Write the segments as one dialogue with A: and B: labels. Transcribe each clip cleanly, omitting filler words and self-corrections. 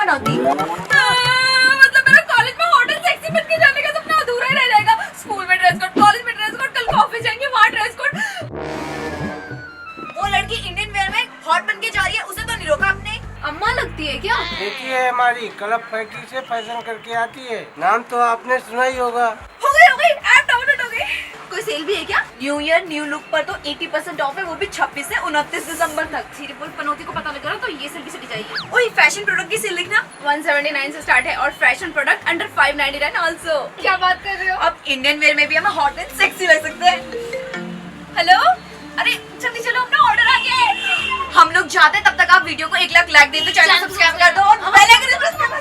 A: बनाती। मतलब मेरा कॉलेज में हॉट एंड सेक्सी बन के जाने का सपना अधूरा ही रह जाएगा। स्कूल में ड्रेस कोड, कॉलेज में ड्रेस कोड, कल ऑफिस जाएंगे वहाँ ड्रेस कोड। वो लड़की इंडियन वेयर में हॉट बन के जा रही है, उसे तो नहीं रोका आपने। अम्मा लगती है क्या?
B: बेटी है हमारी, क्लब फैक्ट्री से फैशन करके आती है। नाम तो आपने सुना ही होगा।
A: हो गई ऐप डाउनलोड हो गई। कोई सेल भी है क्या? न्यू ईयर न्यू लुक पर तो 80% ऑफ है, वो भी 26 से 29 दिसंबर तक। सिर्फ पनौती को पता लग रहा तो ये सेल भी चली जाएगी। ओए फैशन प्रोडक्ट की सेल देखना, 179 से स्टार्ट है और फैशन प्रोडक्ट अंडर 599 आल्सो। क्या बात कर रहे हो? अब इंडियन वेयर में भी हम हॉट एंड सेक्सी लग सकते हैं। हेलो, अरे जल्दी चलो, अपना ऑर्डर आ गया है। हम लोग जाते हैं, तब तक आप वीडियो को 1 लाख लाइक दे दो, चैनल सब्सक्राइब कर दो और बेल आइकन प्रेस कर दो।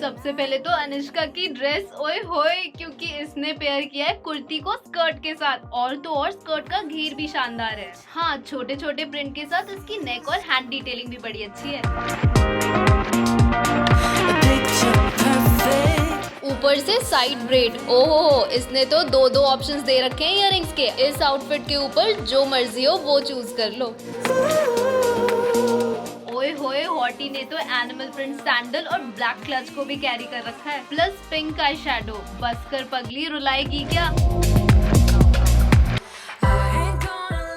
C: सबसे पहले तो अनुष्का की ड्रेस ओए होए, क्योंकि इसने पेयर किया है कुर्ती को स्कर्ट के साथ, और तो और स्कर्ट का घेर भी शानदार है। हाँ, छोटे छोटे प्रिंट के साथ इसकी नेक और हैंड डिटेलिंग भी बड़ी अच्छी है। ऊपर से साइड ब्रेड, ओहो, इसने तो दो ऑप्शंस दे रखे हैं इयररिंग्स के। इस आउटफिट के ऊपर जो मर्जी हो वो चूज कर लो। ओए होए, हॉटी ने तो एनिमल प्रिंट सैंडल और ब्लैक क्लच को भी कैरी कर रखा है, प्लस पिंक आई शैडो। बस कर पगली, रुलाएगी क्या?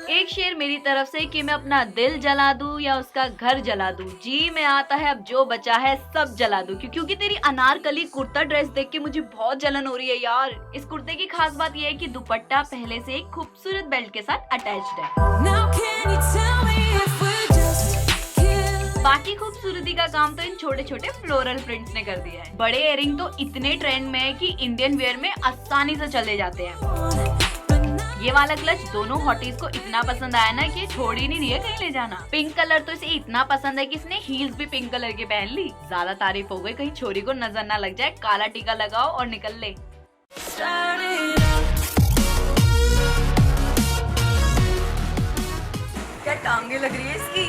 C: एक शेर मेरी तरफ से कि मैं अपना दिल जला दूं या उसका घर जला दूं, जी में आता है अब जो बचा है सब जला दूं। क्योंकि तेरी अनारकली कुर्ता ड्रेस देख के मुझे बहुत जलन हो रही है यार। इस कुर्ते की खास बात यह है कि दुपट्टा पहले से एक खूबसूरत बेल्ट के साथ अटैच्ड है। बाकी खूबसूरती का काम तो इन छोटे छोटे फ्लोरल प्रिंट्स ने कर दिया है। बड़े इयरिंग तो इतने ट्रेंड में है कि इंडियन वेयर में आसानी से चले जाते हैं। ये वाला क्लच दोनों हॉटीज को इतना पसंद आया ना कि छोड़ ही नहीं दिया कहीं ले जाना। पिंक कलर तो इसे इतना पसंद है कि इसने हील्स भी पिंक कलर के पहन ली। ज्यादा तारीफ हो गई, कहीं छोरी को नजर ना लग जाए। काला टीका लगाओ और निकल ले।
A: क्या टांगे लग रही है इसकी।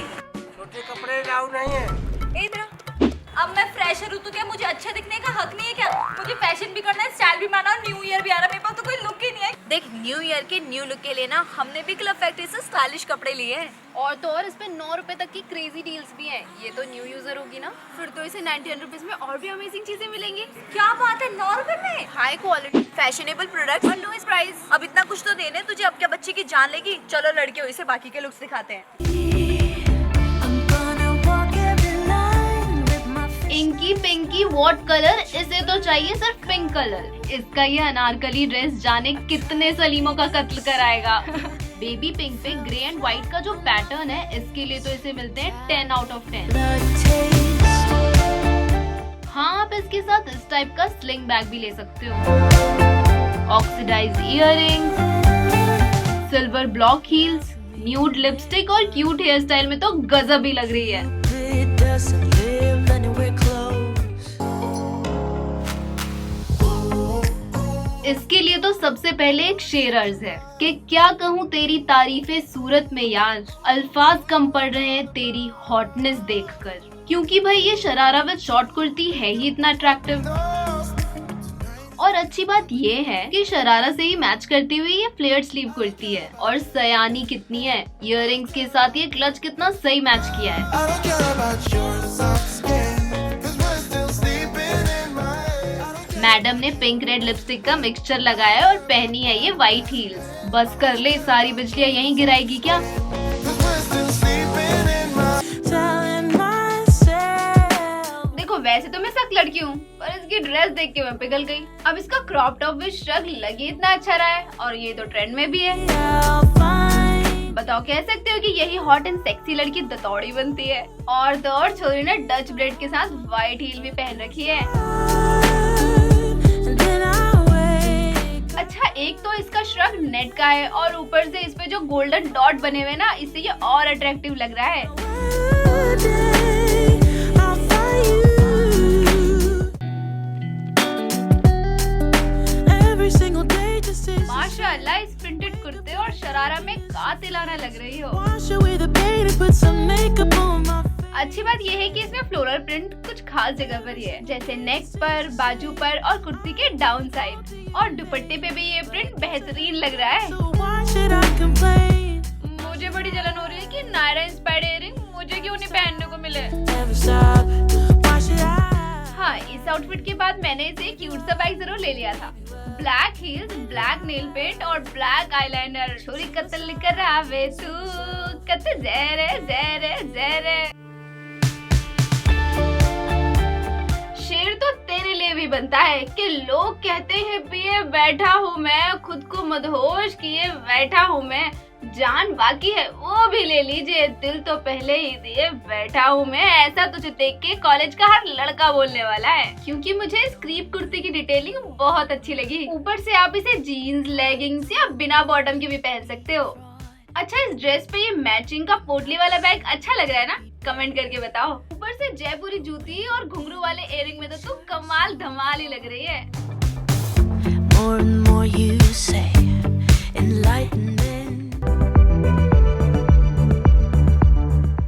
B: छोटे कपड़े लाऊ नहीं है।
A: इधर अब मैं फ्रेशर हूँ तो क्या मुझे अच्छा दिखने का हक नहीं है क्या? मुझे फैशन भी करना है, स्टाइल भी मारना, न्यू ईयर भी आ रहा है, मेरे पास तो कोई लुक ही नहीं है। देख, न्यू ईयर के न्यू लुक के लिए ना हमने भी क्लब फैक्ट्री से स्टाइलिश कपड़े लिए हैं।
C: और तो और इसमें 9 रुपए तक की क्रेजी डील्स भी हैं। ये तो न्यू यूजर होगी ना, फिर तो इसे 91 रुपीज में और भी अमेजिंग चीजें मिलेंगी।
A: क्या बात है, 9 रुपए में
C: हाई क्वालिटी
A: फैशनेबल प्रोडक्ट और लोएस्ट प्राइस। अब इतना कुछ तो देने तुझे, अब क्या बच्चे की जान लेगी। चलो लड़कियों, इसे बाकी के लुक्स दिखाते हैं।
C: इंकी पिंकी वॉट कलर, इसे तो चाहिए सिर्फ पिंक कलर। इसका ये अनारकली ड्रेस जाने कितने सलीमों का कत्ल कराएगा। बेबी पिंक पे ग्रे एंड व्हाइट का जो पैटर्न है, इसके लिए तो इसे मिलते हैं 10 आउट ऑफ 10। हाँ, आप इसके साथ इस टाइप का स्लिंग बैग भी ले सकते हो। Oxidise earrings, silver block heels, nude lipstick और क्यूट हेयर स्टाइल में तो गजब ही लग रही है। इसके लिए तो सबसे पहले एक शेर अर्ज है कि क्या कहूँ तेरी तारीफे सूरत में यार, अल्फाज कम पड़ रहे हैं तेरी हॉटनेस देखकर। क्योंकि भाई ये शरारा विद शॉर्ट कुर्ती है ही इतना अट्रैक्टिव। और अच्छी बात ये है कि शरारा से ही मैच करती हुई ये फ्लेयर्ड स्लीव कुर्ती है। और सयानी कितनी है, इयररिंग्स के साथ ये क्लच कितना सही मैच किया है। मैडम ने पिंक रेड लिपस्टिक का मिक्सचर लगाया है और पहनी है ये व्हाइट हील्स। बस कर ले, सारी बिजलियाँ यहीं गिराएगी क्या? देखो, वैसे तो मैं सख्त लड़की हूँ, पर इसकी ड्रेस देख के मैं पिघल गई। अब इसका क्रॉप टॉप विद श्रग लगे इतना अच्छा रहा है, और ये तो ट्रेंड में भी है। बताओ, कह सकते हो कि यही हॉट एंड सेक्सी लड़की दतौड़ी बनती है। और तो और छोरी ने डच ब्रेड के साथ व्हाइट हील भी पहन रखी है। अच्छा, एक तो इसका श्रग नेट का है और ऊपर से इस पे जो गोल्डन डॉट बने हुए ना, इससे ये और अट्रैक्टिव लग रहा है। माशाअल्लाह, इस प्रिंटेड कुर्ते और शरारा में का तिलाना लग रही हो। अच्छी बात यह है कि इसमें फ्लोरल प्रिंट कुछ खास जगह पर ही है, जैसे नेक पर, बाजू पर और कुर्ती के डाउन साइड। और दुपट्टे पे भी ये प्रिंट बेहतरीन लग रहा है। मुझे बड़ी जलन हो रही है कि नायरा इंस्पायर्ड इयररिंग मुझे क्यों नहीं पहनने को मिले। हाँ, इस आउटफिट के बाद मैंने इसे क्यूट सा बैग जरूर ले लिया था। Black heels, black nail paint और ब्लैक आईलाइनर। छोरी कत्ल लेकर आवे तू, कत्ल ज़हरे ज़हरे ज़हरे। शेर तो तेरे लिए भी बनता है कि लोग कहते हैं पिए बैठा हूँ मैं, खुद को मदहोश किए बैठा हूँ मैं। जान बाकी है वो भी ले लीजिए, दिल तो पहले ही दिए बैठा हूँ मैं। ऐसा तुझे देख के कॉलेज का हर लड़का बोलने वाला है, क्योंकि मुझे इस क्रीप कुर्ती की डिटेलिंग बहुत अच्छी लगी। ऊपर से आप इसे जीन्स, लेगिंग्स या बिना बॉटम के भी पहन सकते हो। अच्छा, इस ड्रेस पे ये मैचिंग का पोटली वाला बैग अच्छा लग रहा है ना? कमेंट करके बताओ। ऊपर से जयपुरी जूती और घुंघरू वाले इयररिंग में तो तू कमाल धमाल ही लग रही है।
D: More and more you say, enlightenment.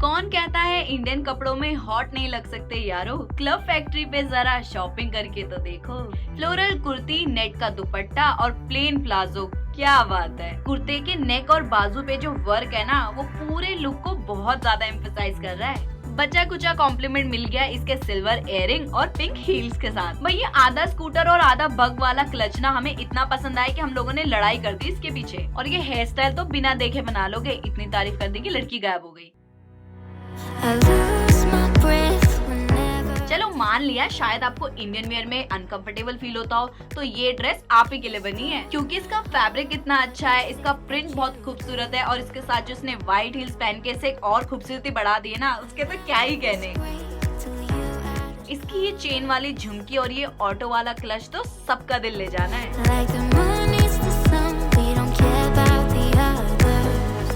C: कौन कहता है इंडियन कपड़ों में हॉट नहीं लग सकते यारो? क्लब फैक्ट्री पे जरा शॉपिंग करके तो देखो। फ्लोरल कुर्ती, नेट का दुपट्टा और प्लेन प्लाजो, क्या बात है। कुर्ते के नेक और बाजू पे जो वर्क है ना, वो पूरे लुक को बहुत ज्यादा एम्फसाइज कर रहा है। बचा कुचा कॉम्प्लीमेंट मिल गया इसके सिल्वर इयररिंग और पिंक हील्स के साथ। भाई, ये आधा स्कूटर और आधा बग वाला क्लच ना हमें इतना पसंद आया कि हम लोगों ने लड़ाई कर दी इसके पीछे। और ये हेयर स्टाइल तो बिना देखे बना लोगे, इतनी तारीफ कर दी कि लड़की गायब हो गई।
D: I lose my breath whenever.
C: चलो मान लिया शायद आपको इंडियन वेयर में अनकंफर्टेबल फील होता हो, तो ये ड्रेस आप ही के लिए बनी है, क्योंकि इसका फैब्रिक इतना अच्छा है, इसका प्रिंट बहुत खूबसूरत है और इसके साथ जो उसने व्हाइट हील्स पहन के इसे एक और खूबसूरती बढ़ा दी है ना, उसके तो क्या ही कहने। इसकी ये चेन वाली झुमकी और ये ऑटो वाला क्लच तो सबका दिल ले जाना है।
D: Like the moon needs the sun, we don't care about the others.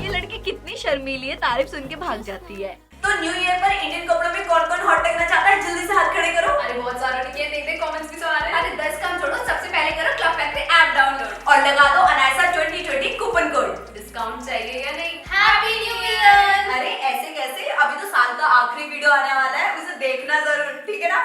C: ये लड़की कितनी शर्मीली है, तारीफ सुन के भाग जाती है।
A: तो न्यू ईयर पर इंडियन कपड़ों में कौन कौन हॉट लगना चाहता है? जल्दी से हाथ खड़े करो। अरे बहुत सारे लड़के हैं, देख कमेंट्स भी तो आ रहे हैं। अरे 10 काम छोड़ो, सबसे पहले करो क्लब फैक्ट्री ऐप डाउनलोड और लगा दो अनायसा 2020 कूपन कोड। डिस्काउंट चाहिए या नहीं? Happy new year. अरे ऐसे कैसे, अभी तो साल का आखिरी वीडियो आने वाला है, उसे देखना जरूर, ठीक है ना?